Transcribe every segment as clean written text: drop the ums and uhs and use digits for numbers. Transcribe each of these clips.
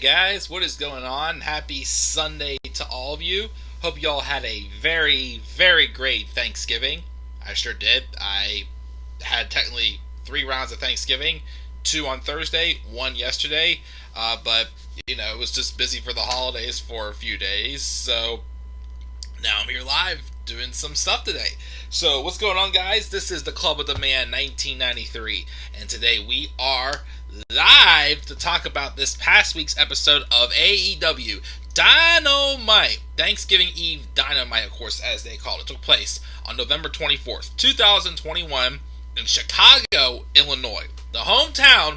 guys, what is going on? Happy Sunday to all of you. Hope you all had a very, very great Thanksgiving. I sure did. I had technically 3 rounds of Thanksgiving, 2 on Thursday, 1 yesterday, but it was just busy for the holidays for a few days, so now I'm here live doing some stuff today. So what's going on, guys? This is the Club of the Man 1993, and today we are live to talk about this past week's episode of AEW Dynamite. Thanksgiving Eve Dynamite, of course, as they call it, took place on November 24th, 2021 in Chicago, Illinois, the hometown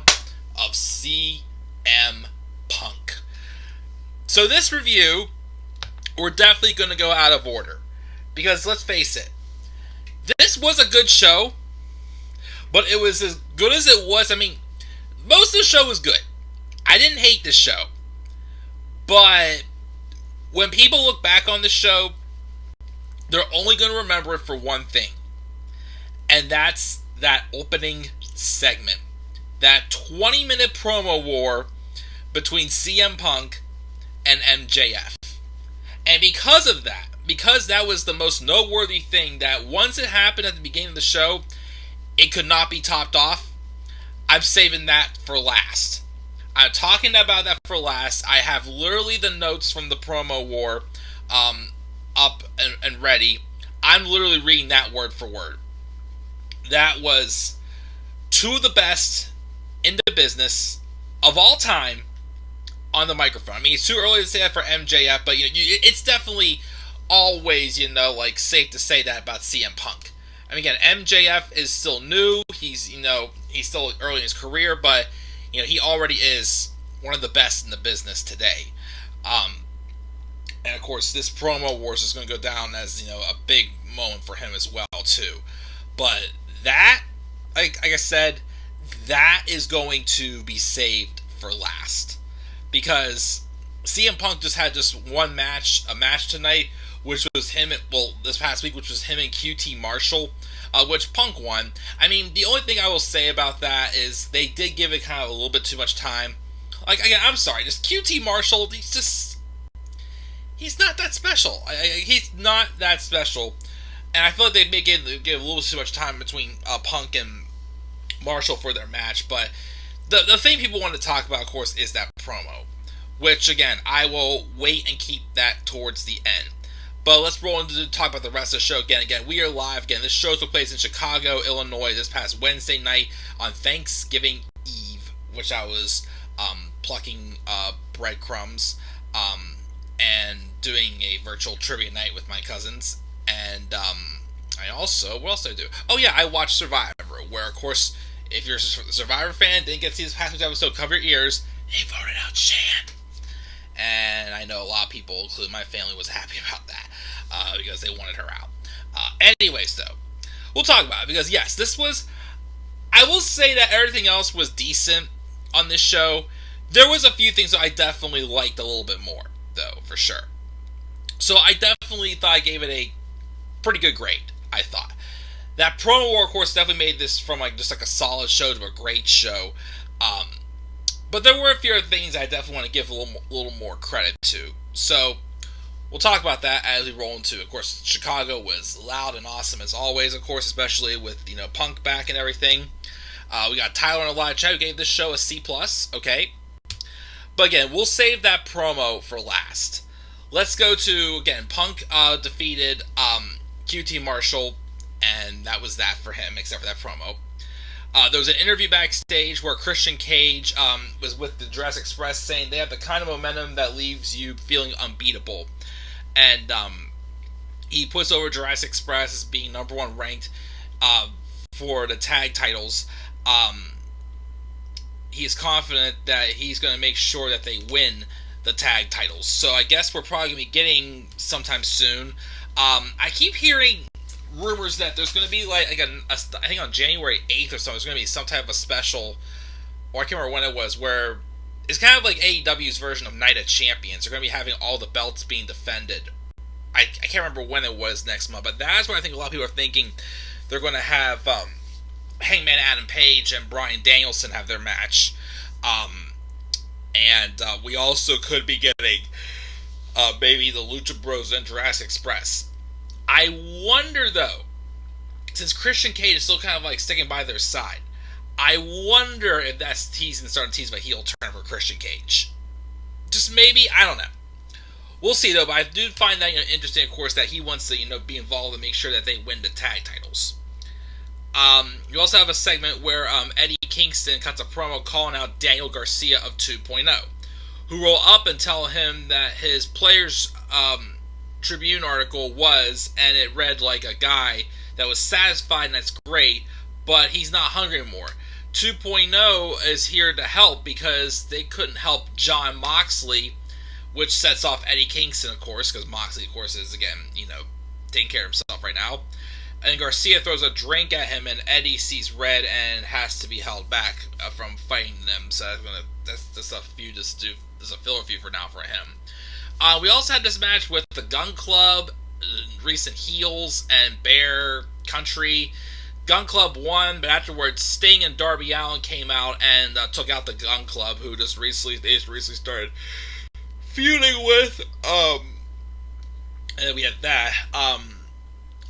of CM Punk. So this review, we're definitely going to go out of order, because let's face it, this was a good show, but it was as good as it was. I mean, most of the show was good. I didn't hate this show, but when people look back on the show, they're only going to remember it for one thing, and that's that opening segment, that 20-minute promo war between CM Punk and MJF. And because of that, because that was the most noteworthy thing, that once it happened at the beginning of the show, it could not be topped off, I'm saving that for last. I'm talking about that for last. I have literally the notes from the promo war up and ready. I'm literally reading that word for word. That was 2 of the best in the business of all time on the microphone. I mean, it's too early to say that for MJF, but it's definitely always, safe to say that about CM Punk. I mean, again, MJF is still new. He's still early in his career, but he already is one of the best in the business today. And of course, this promo wars is going to go down as a big moment for him as well too. But that, like I said, that is going to be saved for last, because CM Punk just had a match tonight, which was this past week, which was him and QT Marshall, which Punk won. I mean, the only thing I will say about that is they did give it kind of a little bit too much time. Like, again, I'm sorry, just QT Marshall, he's not that special. He's not that special. And I feel like they give a little too much time between Punk and Marshall for their match. But the thing people want to talk about, of course, is that promo, which, again, I will wait and keep that towards the end. But let's roll into talk about the rest of the show. Again, we are live. Again, this show took place in Chicago, Illinois, this past Wednesday night on Thanksgiving Eve, which I was plucking breadcrumbs and doing a virtual trivia night with my cousins. And I also, what else did I do? Oh yeah, I watched Survivor, where, of course, if you're a Survivor fan, didn't get to see this past week's episode, cover your ears, they voted out Shan. And I know a lot of people, including my family, was happy about that, because they wanted her out. Anyways, though, we'll talk about it, because yes, this was, I will say that everything else was decent on this show. There was a few things that I definitely liked a little bit more, though, for sure. So I definitely thought I gave it a pretty good grade, I thought. That promo war, of course, definitely made this from just a solid show to a great show. But there were a few other things I definitely want to give a little more credit to. So we'll talk about that as we roll into, of course, Chicago was loud and awesome as always, of course, especially with Punk back and everything. We got Tyler in a live chat who gave this show a C+, okay? But again, we'll save that promo for last. Let's go to, again, Punk defeated QT Marshall, and that was that for him, except for that promo. There was an interview backstage where Christian Cage was with the Jurassic Express, saying they have the kind of momentum that leaves you feeling unbeatable. And he puts over Jurassic Express as being number 1 ranked for the tag titles. He's confident that he's going to make sure that they win the tag titles. So I guess we're probably going to be getting sometime soon. I keep hearing rumors that there's going to be I think on January 8th or so, there's going to be some type of a special, or I can't remember when it was, where it's kind of like AEW's version of Night of Champions. They're going to be having all the belts being defended. I can't remember when it was next month, but that's what I think a lot of people are thinking. They're going to have Hangman Adam Page and Bryan Danielson have their match. And we also could be getting maybe the Lucha Bros and Jurassic Express. I wonder, though, since Christian Cage is still kind of like sticking by their side, I wonder if that's starting to tease a heel turn for Christian Cage. Just maybe, I don't know. We'll see, though, but I do find that interesting, of course, that he wants to be involved and make sure that they win the tag titles. You also have a segment where Eddie Kingston cuts a promo calling out Daniel Garcia of 2.0, who roll up and tell him that his Players Tribune article was, and it read like a guy that was satisfied, and that's great, but he's not hungry anymore. 2.0 is here to help because they couldn't help Jon Moxley, which sets off Eddie Kingston, of course, because Moxley, of course, is, again, taking care of himself right now. And Garcia throws a drink at him, and Eddie sees red and has to be held back from fighting them. So that's a feud, just a filler feud for now for him. We also had this match with the Gun Club, recent heels, and Bear Country. Gun Club won, but afterwards Sting and Darby Allin came out and took out the Gun Club, who just recently started feuding with. And then we had that.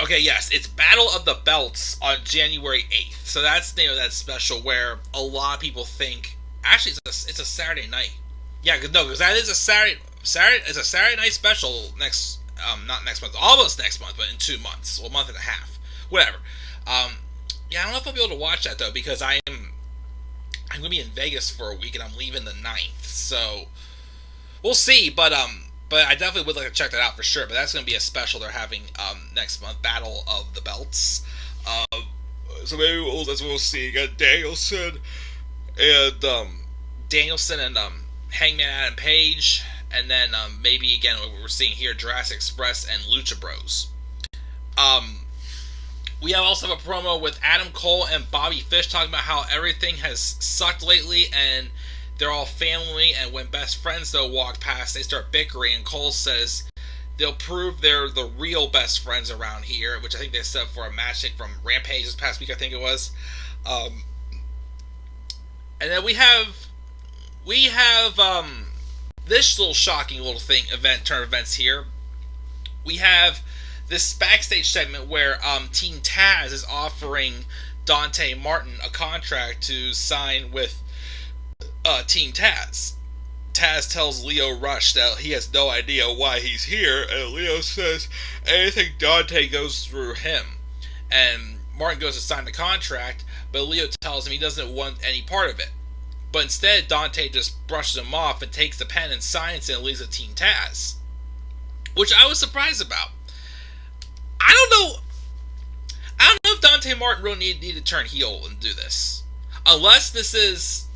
Okay, yes, it's Battle of the Belts on January 8th. So that's that special where a lot of people think actually it's a Saturday night. Yeah, because that is a Saturday. It's a Saturday night special not next month, almost next month, but in 2 months, well, a month and a half, whatever. Yeah, I don't know if I'll be able to watch that though because I'm gonna be in Vegas for a week and I'm leaving the 9th, so we'll see. But I definitely would like to check that out for sure. But that's gonna be a special they're having next month, Battle of the Belts. So maybe we'll see. You got Danielson and Hangman Adam Page. And then maybe again what we're seeing here, Jurassic Express and Lucha Bros. We also have a promo with Adam Cole and Bobby Fish talking about how everything has sucked lately and they're all family, and when best friends though walk past, they start bickering, and Cole says they'll prove they're the real best friends around here, which I think they said for a match from Rampage this past week, I think it was. And then we have this little shocking little turn of events here. We have this backstage segment where Team Taz is offering Dante Martin a contract to sign with Team Taz. Taz tells Leo Rush that he has no idea why he's here, and Leo says anything Dante goes through him. And Martin goes to sign the contract, but Leo tells him he doesn't want any part of it. But instead, Dante just brushes him off and takes the pen and signs it and leaves it to Team Taz. Which I was surprised about. I don't know if Dante Martin really need to turn heel and do this. Unless this is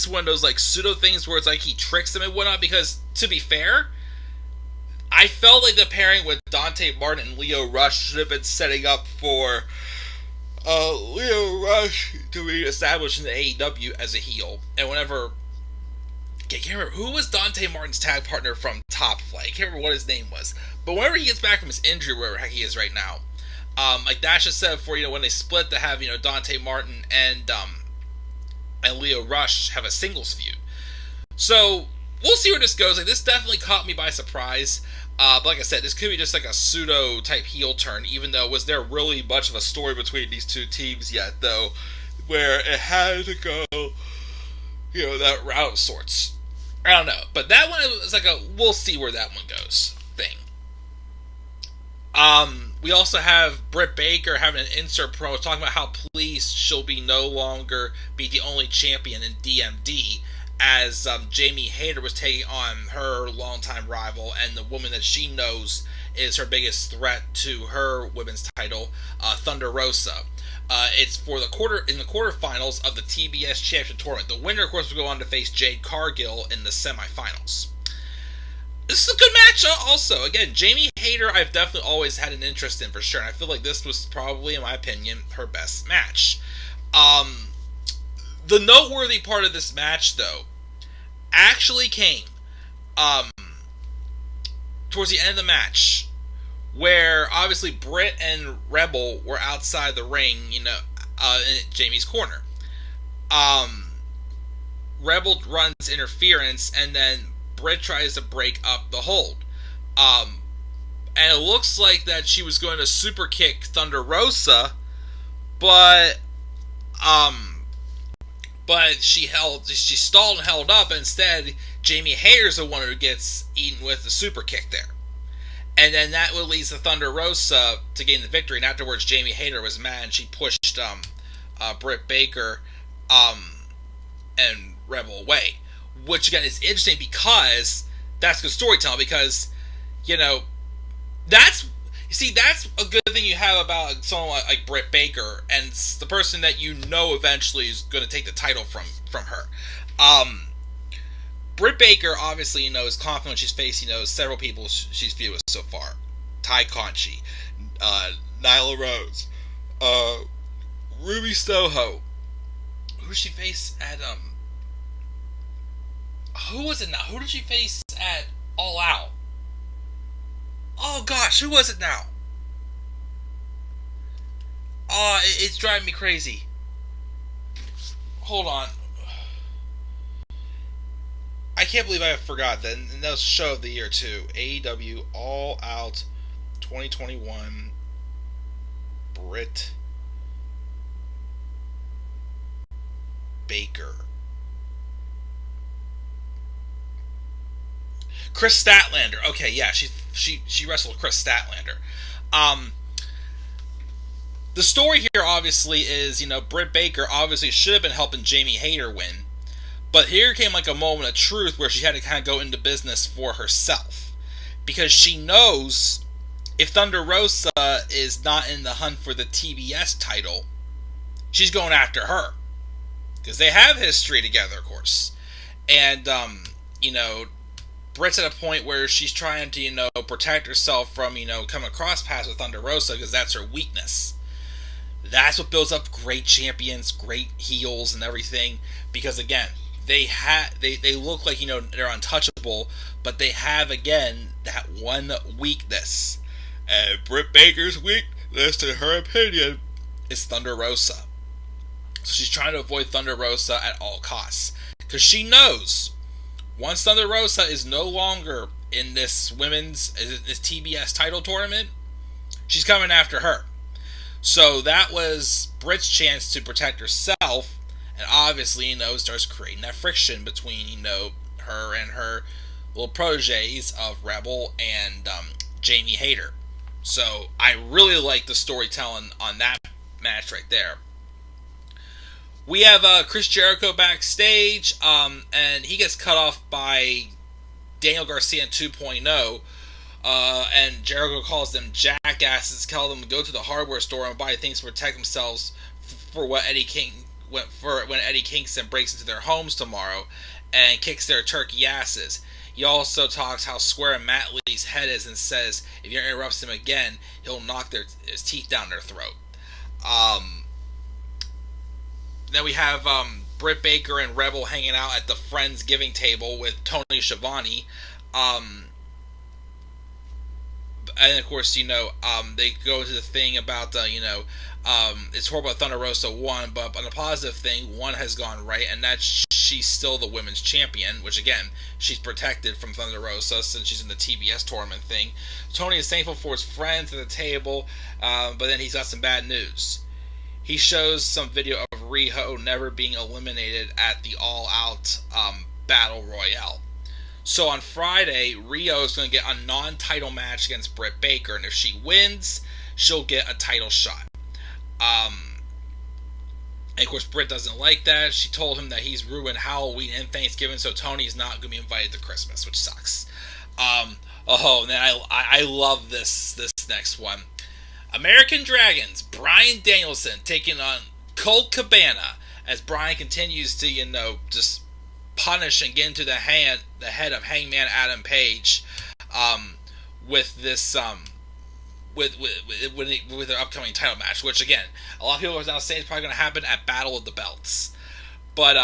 one of those like pseudo things where it's like he tricks them and whatnot, because to be fair, I felt like the pairing with Dante Martin and Leo Rush should have been setting up for Leo Rush to be established in the AEW as a heel. And whenever, I can't remember who was Dante Martin's tag partner from Top Flight. I can't remember what his name was. But whenever he gets back from his injury, wherever he is right now, like that should set up for when they split to have Dante Martin and Leo Rush have a singles feud. So we'll see where this goes. Like, this definitely caught me by surprise. But like I said, this could be just like a pseudo type heel turn, even though was there really much of a story between these two teams yet, though, where it had to go, that route of sorts. I don't know. But that one was like a we'll see where that one goes thing. We also have Britt Baker having an insert promo talking about how pleased she'll be no longer be the only champion in DMD, as Jamie Hayter was taking on her longtime rival and the woman that she knows is her biggest threat to her women's title, Thunder Rosa. It's for the quarterfinals of the TBS Championship Tournament. The winner, of course, will go on to face Jade Cargill in the semifinals. This is a good match also. Again, Jamie Hayter I've definitely always had an interest in for sure, and I feel like this was probably, in my opinion, her best match. The noteworthy part of this match, though, actually came towards the end of the match, where obviously Britt and Rebel were outside the ring, in Jamie's corner. Rebel runs interference, and then Britt tries to break up the hold. And it looks like that she was going to super kick Thunder Rosa, but she stalled and held up. Instead, Jamie Hayter's the one who gets eaten with the super kick there. And then that would lead to Thunder Rosa to gain the victory. And afterwards, Jamie Hayter was mad and she pushed Britt Baker and Rebel away. Which, again, is interesting because that's good storytelling. Because, that's a good thing you have about someone like Britt Baker, and it's the person that eventually is going to take the title from her. Britt Baker, obviously, is confident she's faced, several people she's feud with so far. Ty Conchi, Nyla Rose, Ruby Soho. Who did she face at, who was it now? Who did she face at All Out? Oh gosh, who was it now? Oh, it's driving me crazy. Hold on. I can't believe I forgot that. And that was show of the year too. AEW All Out 2021. Britt Baker. Chris Statlander. Okay, yeah, she wrestled Chris Statlander. The story here obviously is, Britt Baker obviously should have been helping Jamie Hayter win. But here came like a moment of truth where she had to kind of go into business for herself. Because she knows if Thunder Rosa is not in the hunt for the TBS title, she's going after her. Because they have history together, of course. And, Britt's at a point where she's trying to, protect herself from, coming across paths with Thunder Rosa because that's her weakness. That's what builds up great champions, great heels, and everything. Because again, they look like they're untouchable, but they have again that one weakness. And Britt Baker's weakness, in her opinion, is Thunder Rosa. So she's trying to avoid Thunder Rosa at all costs because she knows once Thunder Rosa is no longer in this this TBS title tournament, she's coming after her. So that was Britt's chance to protect herself, and obviously, starts creating that friction between, her and her little proteges of Rebel and Jamie Hayter. So I really like the storytelling on that match right there. We have Chris Jericho backstage, and he gets cut off by Daniel Garcia in 2.0. And Jericho calls them jackasses, tells them to go to the hardware store and buy things to protect themselves for when Eddie Kingston breaks into their homes tomorrow and kicks their turkey asses. He also talks how square Matt Lee's head is and says if he interrupts him again, he'll knock his teeth down their throat. Then we have Britt Baker and Rebel hanging out at the Friendsgiving table with Tony Schiavone. And of course, they go to the thing about, it's horrible that Thunder Rosa won, but on a positive thing, one has gone right, and that's she's still the women's champion, which again, she's protected from Thunder Rosa since she's in the TBS tournament thing. Tony is thankful for his friends at the table, but then he's got some bad news. He shows some video of Riho never being eliminated at the All Out Battle Royale. So on Friday, Riho is going to get a non-title match against Britt Baker, and if she wins, she'll get a title shot. And of course, Britt doesn't like that. She told him that he's ruined Halloween and Thanksgiving, so Tony's not going to be invited to Christmas, which sucks. And then I love this next one. American Dragons, Bryan Danielson taking on Colt Cabana as Bryan continues to, just punish and get into the head of Hangman Adam Page, with this with their upcoming title match, which again, a lot of people are now saying it's probably going to happen at Battle of the Belts. But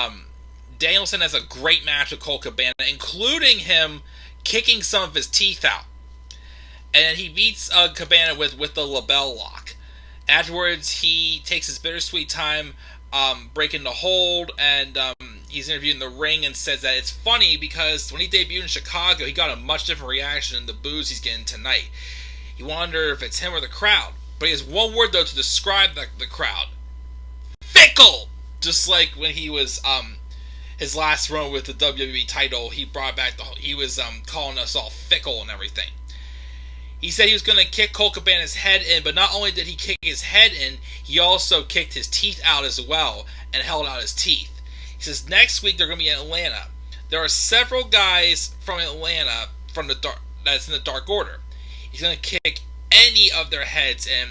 Danielson has a great match with Colt Cabana, including him kicking some of his teeth out. And then he beats Cabana with the LaBelle lock. Afterwards, he takes his bittersweet time breaking the hold, and he's interviewed in the ring and says that it's funny because when he debuted in Chicago, he got a much different reaction than the boos he's getting tonight. He wondered if it's him or the crowd. But he has one word, though, to describe the crowd. Fickle! Just like when he was, his last run with the WWE title, he brought back he was, calling us all fickle and everything. He said he was going to kick Colt Cabana's head in, but not only did he kick his head in, he also kicked his teeth out as well and held out his teeth. He says next week they're going to be in Atlanta. There are several guys from Atlanta that's in the Dark Order. He's going to kick any of their heads in,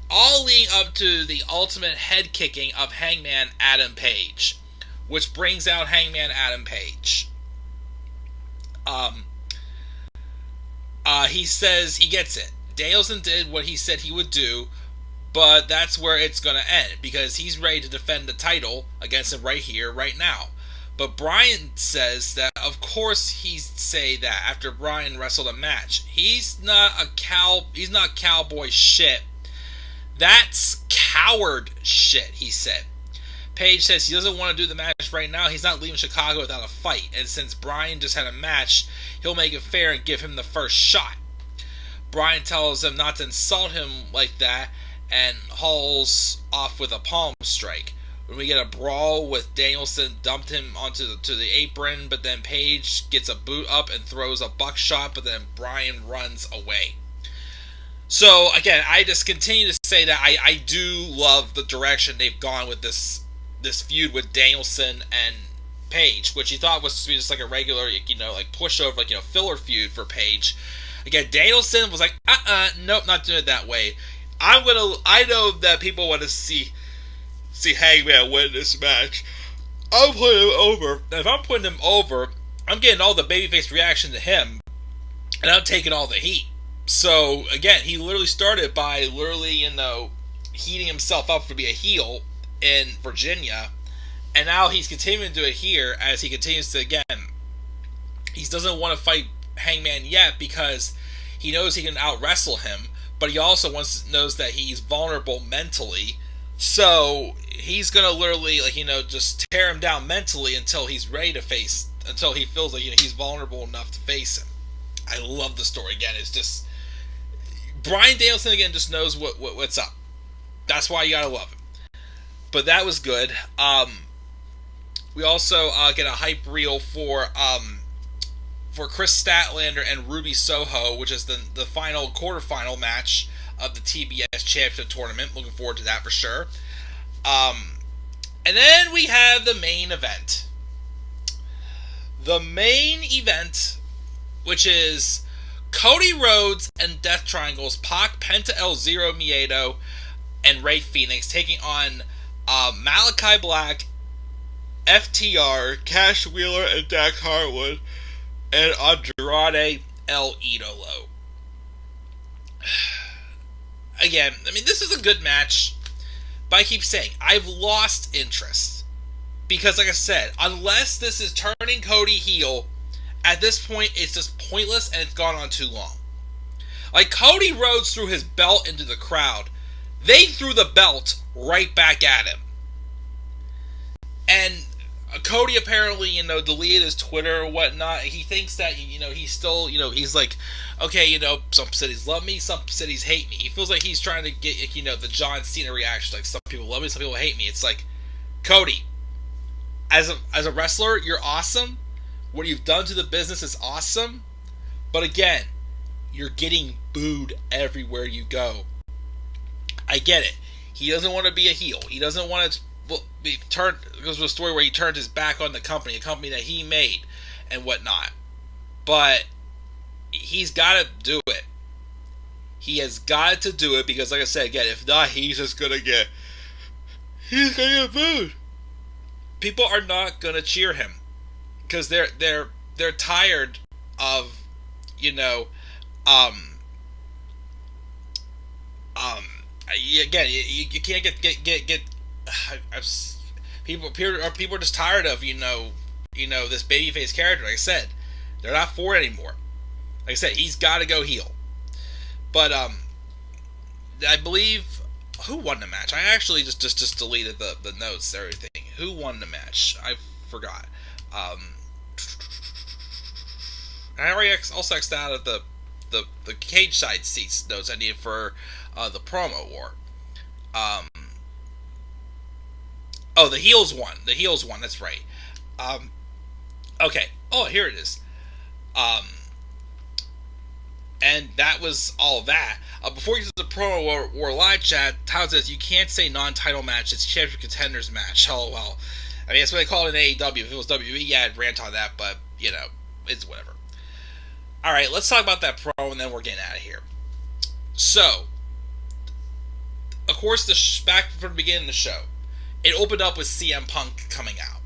all leading up to the ultimate head kicking of Hangman Adam Page, which brings out Hangman Adam Page. He says he gets it. Danielson did what he said he would do, but that's where it's going to end, because he's ready to defend the title against him right here, right now. But Bryan says that, of course, he'd say that after Bryan wrestled a match. He's not cowboy shit. That's coward shit, he said. Page says he doesn't want to do the match right now. He's not leaving Chicago without a fight. And since Bryan just had a match, he'll make it fair and give him the first shot. Bryan tells him not to insult him like that and hauls off with a palm strike. When we get a brawl with Danielson dumped him onto the apron, but then Page gets a boot up and throws a buckshot, but then Bryan runs away. So, again, I just continue to say that I do love the direction they've gone with this feud with Danielson and Page, which he thought was supposed to be just like a regular, like pushover, like, filler feud for Page. Again, Danielson was like, nope, not doing it that way. I know that people want to see Hangman win this match. I'm putting him over. If I'm putting him over, I'm getting all the babyface reaction to him, and I'm taking all the heat. So, again, he literally started by heating himself up to be a heel in Virginia, and now he's continuing to do it here as he continues to, again, he doesn't want to fight Hangman yet because he knows he can out-wrestle him, but he also knows that he's vulnerable mentally, so he's going to literally, just tear him down mentally until he's ready to until he feels like, he's vulnerable enough to face him. I love the story. Again, it's just, Bryan Danielson, again, just knows what's up. That's why you gotta love him. But that was good. We also get a hype reel for Chris Statlander and Ruby Soho, which is the final quarterfinal match of the TBS Championship Tournament. Looking forward to that for sure. And then we have the main event. The main event, which is Cody Rhodes and Death Triangle's Pac, Penta El Zero Miedo, and Rey Fenix taking on Malachi Black, FTR, Cash Wheeler and Dak Harwood, and Andrade El Idolo. Again, this is a good match, but I keep saying, I've lost interest. Because, like I said, unless this is turning Cody heel, at this point, it's just pointless and it's gone on too long. Like, Cody Rhodes threw his belt into the crowd. They threw the belt right back at him. And Cody apparently, deleted his Twitter or whatnot. He thinks that, he's still, he's like, okay, some cities love me, some cities hate me. He feels like he's trying to get, the John Cena reaction. Like, some people love me, some people hate me. It's like, Cody, as a wrestler, you're awesome. What you've done to the business is awesome. But again, you're getting booed everywhere you go. I get it. He doesn't want to be a heel. He doesn't want to be turned. It goes to a story where he turned his back on the company, a company that he made and whatnot. But he's got to do it. He has got to do it because, like I said, again, if not, he's gonna get booed. People are not gonna cheer him because they're tired of, again, you can't get people are just tired of this babyface character. Like I said, they're not for it anymore. Like I said, he's got to go heel. But I believe who won the match? I actually just deleted the notes, everything. Who won the match? I forgot. I already also X'd out of the cage side seats notes I needed for the promo war. The heels won. The heels won. That's right. Okay. Oh, here it is. And that was all that. Before you get to the promo war live chat, Tyler says you can't say non-title match. It's championship contenders match. Oh well. I mean, that's what they call it in AEW. If it was WWE, yeah, I'd rant on that. But it's whatever. All right, let's talk about that promo, and then we're getting out of here. So, of course, back from the beginning of the show, it opened up with CM Punk coming out,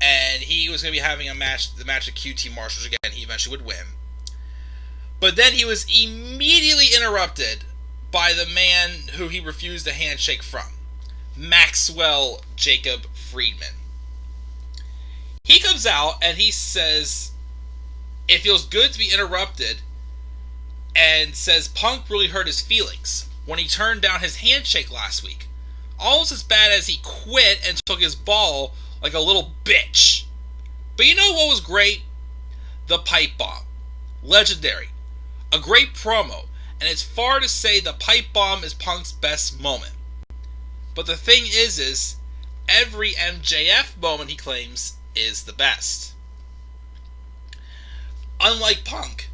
and he was going to be having the match with QT Marshall, which again he eventually would win. But then he was immediately interrupted by the man who he refused a handshake from, Maxwell Jacob Friedman. He comes out and he says it feels good to be interrupted, and says Punk really hurt his feelings when he turned down his handshake last week. Almost as bad as he quit and took his ball like a little bitch. But you know what was great? The pipe bomb. Legendary. A great promo, and it's far to say the pipe bomb is Punk's best moment. But the thing is every MJF moment, he claims, is the best. Unlike Punk,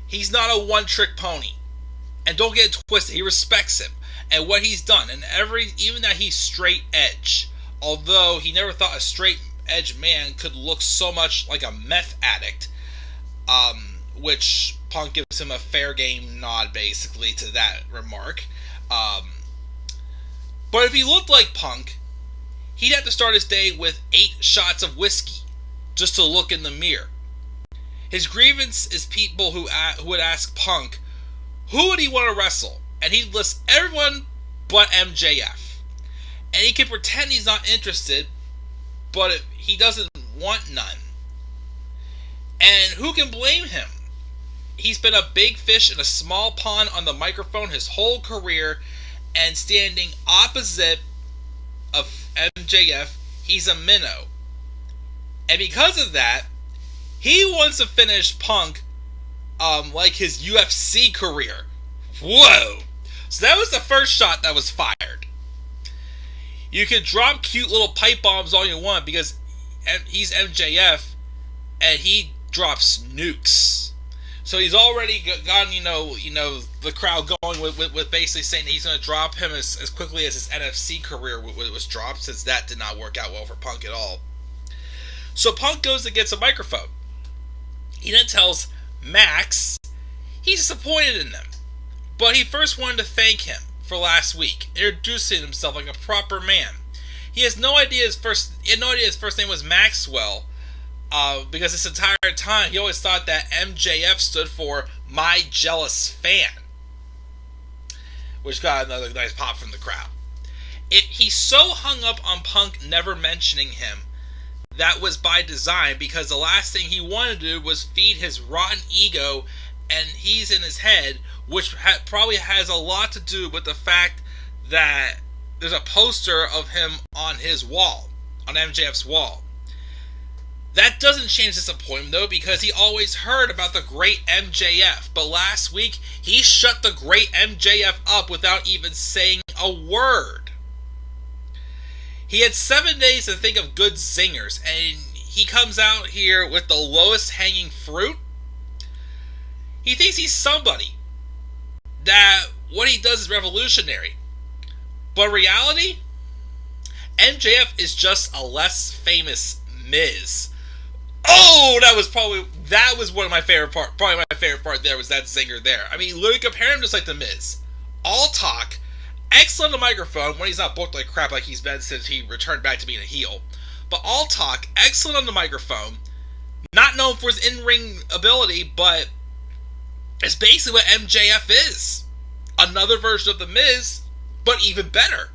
he's not a one-trick pony. And don't get it twisted, he respects him and what he's done, and even that he's straight edge. Although he never thought a straight edge man could look so much like a meth addict, which Punk gives him a fair game nod basically to that remark. But if he looked like Punk, he'd have to start his day with 8 shots of whiskey just to look in the mirror. His grievance is people who would ask Punk, who would he want to wrestle? And he'd list everyone but MJF. And he can pretend he's not interested, but he doesn't want none. And who can blame him? He's been a big fish in a small pond on the microphone his whole career, and standing opposite of MJF, he's a minnow. And because of that, he wants to finish Punk like his UFC career. Whoa! So that was the first shot that was fired. You can drop cute little pipe bombs all you want because he's MJF and he drops nukes. So he's already gotten, the crowd going with basically saying that he's going to drop him as quickly as his NFC career was dropped, since that did not work out well for Punk at all. So Punk goes and gets a microphone. He then tells Max he's disappointed in them, but he first wanted to thank him for last week, introducing himself like a proper man. He has no idea his first name was Maxwell, because this entire time he always thought that MJF stood for My Jealous Fan, which got another nice pop from the crowd. He's so hung up on Punk never mentioning him. That was by design, because the last thing he wanted to do was feed his rotten ego, and he's in his head, which probably has a lot to do with the fact that there's a poster of him on his wall, on MJF's wall. That doesn't change disappointment, though, because he always heard about the great MJF, but last week he shut the great MJF up without even saying a word. He had 7 days to think of good zingers, and he comes out here with the lowest hanging fruit. He thinks he's somebody, that what he does is revolutionary. But in reality, MJF is just a less famous Miz. Oh, that was one of my favorite part. Probably my favorite part there was that zinger there. I mean, literally compare him just like the Miz. All talk, excellent on the microphone when he's not booked like crap like he's been since he returned back to being a heel. But all talk, excellent on the microphone, not known for his in-ring ability, but it's basically what MJF is. Another version of the Miz, but even better.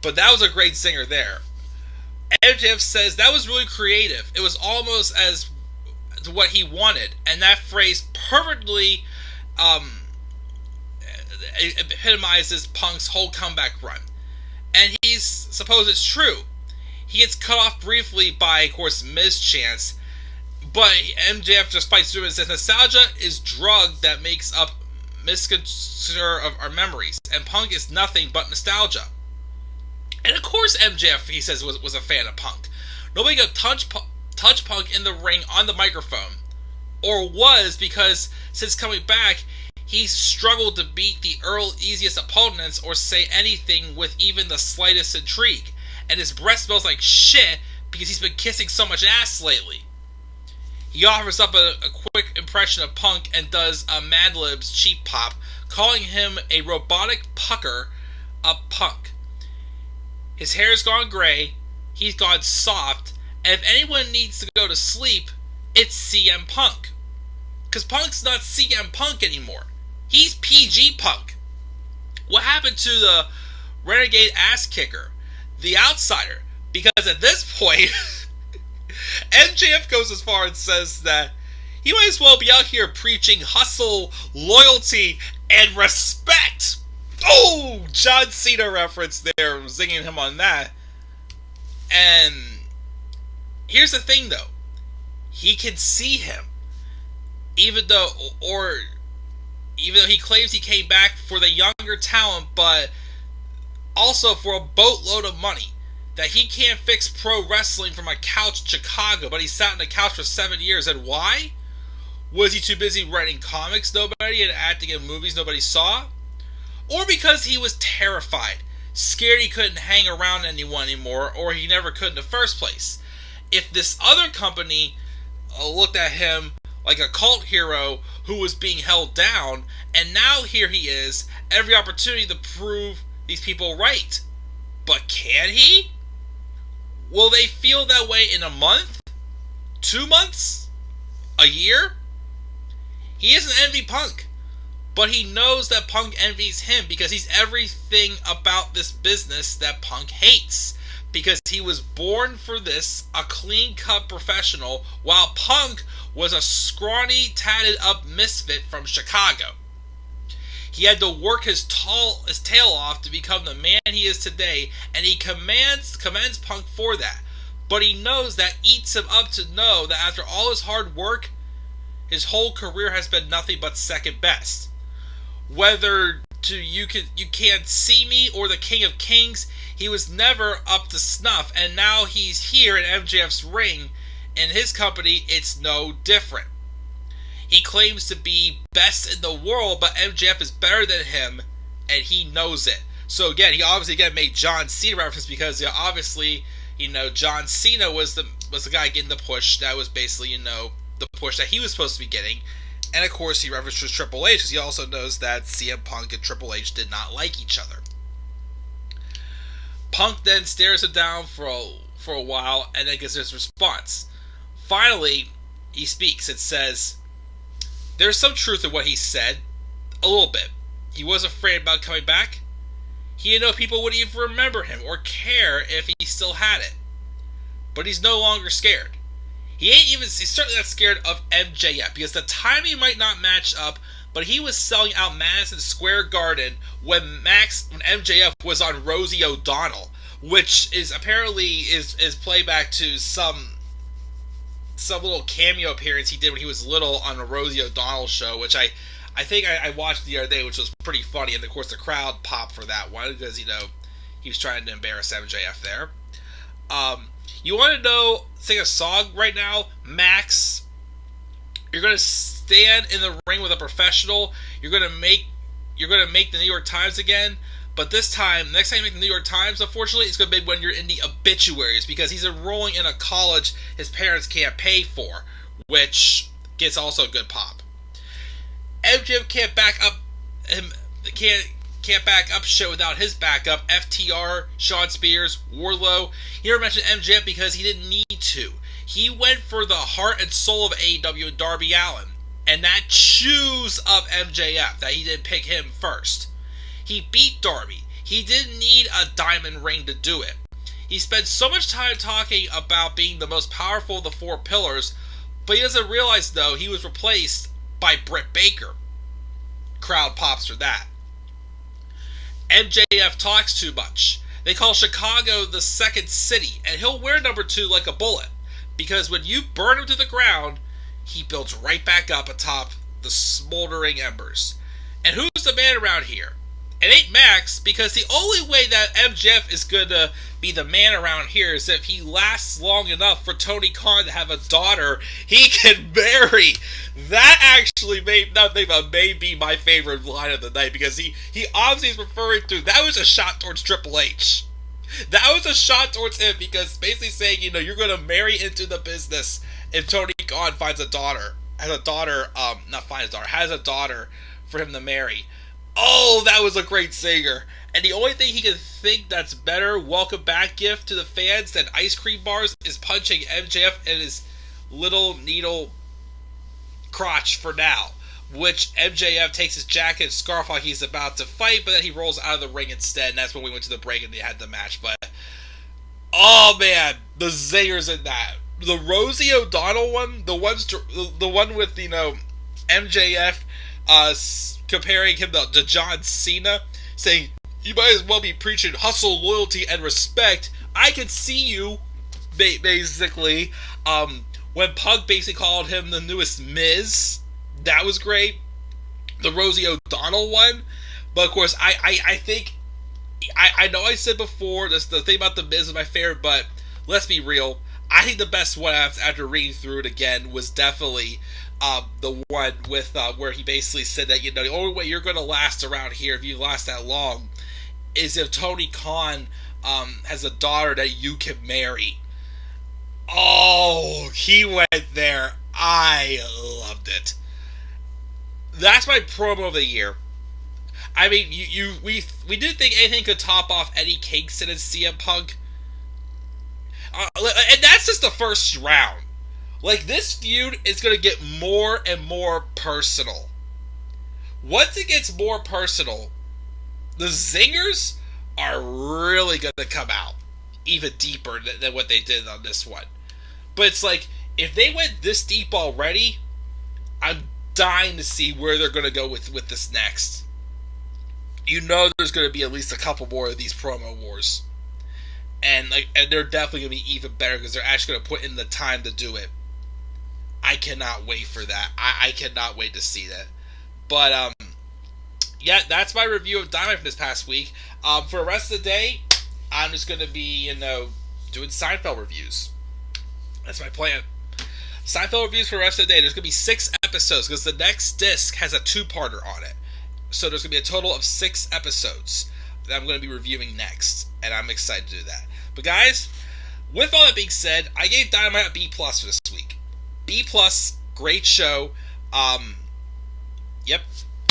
But that was a great singer there. MJF says that was really creative. It was almost as to what he wanted, and that phrase perfectly epitomizes Punk's whole comeback run. And he's suppose it's true. He gets cut off briefly by, of course, Miz Chance, but MJF just fights through and says nostalgia is drug that makes up misconstruction of our memories, and Punk is nothing but nostalgia. And of course MJF, he says, was a fan of Punk. Nobody could touch Punk in the ring on the microphone, or was, because since coming back, he's struggled to beat the easiest opponents or say anything with even the slightest intrigue. And his breath smells like shit because he's been kissing so much ass lately. He offers up a quick impression of Punk and does a Mad Libs cheap pop, calling him a robotic pucker up Punk. His hair's gone gray, he's gone soft, and if anyone needs to go to sleep, it's CM Punk. Because Punk's not CM Punk anymore. He's PG Punk. What happened to the renegade ass kicker, the outsider? Because at this point, MJF goes as far and says that he might as well be out here preaching hustle, loyalty, and respect. Oh, John Cena reference there, zinging him on that. And here's the thing though, he can see him, even though he claims he came back for the younger talent, but also for a boatload of money. That he can't fix pro wrestling from a couch in Chicago, but he sat on the couch for 7 years. And why? Was he too busy writing comics nobody and acting in movies nobody saw? Or because he was terrified, scared he couldn't hang around anyone anymore, or he never could in the first place? If this other company looked at him like a cult hero who was being held down, and now here he is, every opportunity to prove these people right. But can he? Will they feel that way in a month? 2 months? A year? He doesn't envy Punk, but he knows that Punk envies him because he's everything about this business that Punk hates. Because he was born for this, a clean-cut professional, while Punk was a scrawny, tatted-up misfit from Chicago. He had to work his tail off to become the man he is today, and he commends Punk for that. But he knows that eats him up to know that after all his hard work, his whole career has been nothing but second best. Whether to You Can't See Me or the King of Kings, he was never up to snuff, and now he's here in MJF's ring. In his company, it's no different. He claims to be best in the world, but MJF is better than him, and he knows it. So again, he obviously made John Cena reference because obviously, John Cena was the guy getting the push. That was basically, the push that he was supposed to be getting. And of course, he references Triple H because he also knows that CM Punk and Triple H did not like each other. Punk then stares him down for a while, and then gets his response. Finally, he speaks and says, "There's some truth in what he said, a little bit. He was afraid about coming back. He didn't know people would even remember him or care if he still had it. But he's no longer scared. He's certainly not scared of MJF because the timing might not match up, but he was selling out Madison Square Garden when MJF was on Rosie O'Donnell, which is apparently is playback to some little cameo appearance he did when he was little on a Rosie O'Donnell show, which I think I watched the other day, which was pretty funny, and of course the crowd popped for that one because he was trying to embarrass MJF there. You want to sing a song right now, Max? You're gonna stand in the ring with a professional. You're gonna make the New York Times again. But this time, next time you make the New York Times, unfortunately, it's going to be when you're in the obituaries because he's enrolling in a college his parents can't pay for, which gets also a good pop. MJF can't back up shit without his backup. FTR, Sean Spears, Wardlow. He never mentioned MJF because he didn't need to. He went for the heart and soul of AEW and Darby Allin, and that chews up MJF that he didn't pick him first. He beat Darby. He didn't need a diamond ring to do it. He spent so much time talking about being the most powerful of the four pillars, but he doesn't realize, though, he was replaced by Britt Baker. Crowd pops for that. MJF talks too much. They call Chicago the second city, and he'll wear number 2 like a bullet. Because when you burn him to the ground, he builds right back up atop the smoldering embers. And who's the man around here? It ain't Max, because the only way that MJF is going to be the man around here is if he lasts long enough for Tony Khan to have a daughter he can marry. That actually may be my favorite line of the night, because he obviously is referring to, that was a shot towards Triple H. That was a shot towards him, because basically saying, you're going to marry into the business if Tony Khan has a daughter for him to marry. Oh, that was a great singer. And the only thing he can think that's better welcome back gift to the fans than ice cream bars is punching MJF in his little needle crotch for now. Which MJF takes his jacket and scarf while he's about to fight, but then he rolls out of the ring instead, and that's when we went to the break and they had the match. But, oh man, the zingers in that. The Rosie O'Donnell one, the one with, MJF comparing him to John Cena, saying, you might as well be preaching hustle, loyalty, and respect. I can see you, basically. When Punk basically called him the newest Miz, that was great. The Rosie O'Donnell one. But of course, I think, I know I said before, the thing about the Miz is my favorite, but let's be real. I think the best one after reading through it again was definitely the one with where he basically said that, the only way you're going to last around here, if you last that long, is if Tony Khan has a daughter that you can marry. Oh, he went there. I loved it. That's my promo of the year. I mean, we didn't think anything could top off Eddie Kingston and CM Punk. And that's just the first round. Like, this feud is going to get more and more personal. Once it gets more personal, the zingers are really going to come out even deeper than what they did on this one. But it's like, if they went this deep already, I'm dying to see where they're going to go with this next. There's going to be at least a couple more of these promo wars. And they're definitely going to be even better because they're actually going to put in the time to do it. I cannot wait for that. I cannot wait to see that. But, yeah, that's my review of Dynamite from this past week. For the rest of the day, I'm just going to be, doing Seinfeld reviews. That's my plan. Seinfeld reviews for the rest of the day. There's going to be 6 episodes because the next disc has a 2-parter on it. So there's going to be a total of 6 episodes that I'm going to be reviewing next. And I'm excited to do that. But guys, with all that being said, I gave Dynamite a B+ for this week. B+, great show. Yep, we'll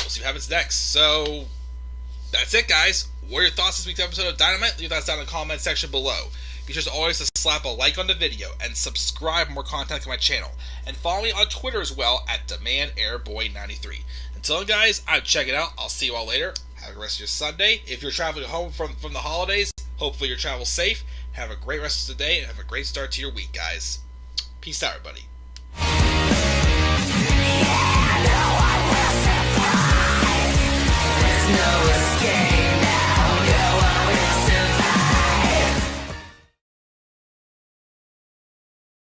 see what happens next. So, that's it, guys. What are your thoughts this week's episode of Dynamite? Leave your thoughts down in the comment section below. Be sure to always slap a like on the video and subscribe for more content to my channel. And follow me on Twitter as well at DemandAirBoy93. Until then, guys, I'm checking out. I'll see you all later. Have a good rest of your Sunday. If you're traveling home from the holidays, hopefully your travel's safe. Have a great rest of the day and have a great start to your week, guys. Peace out, everybody.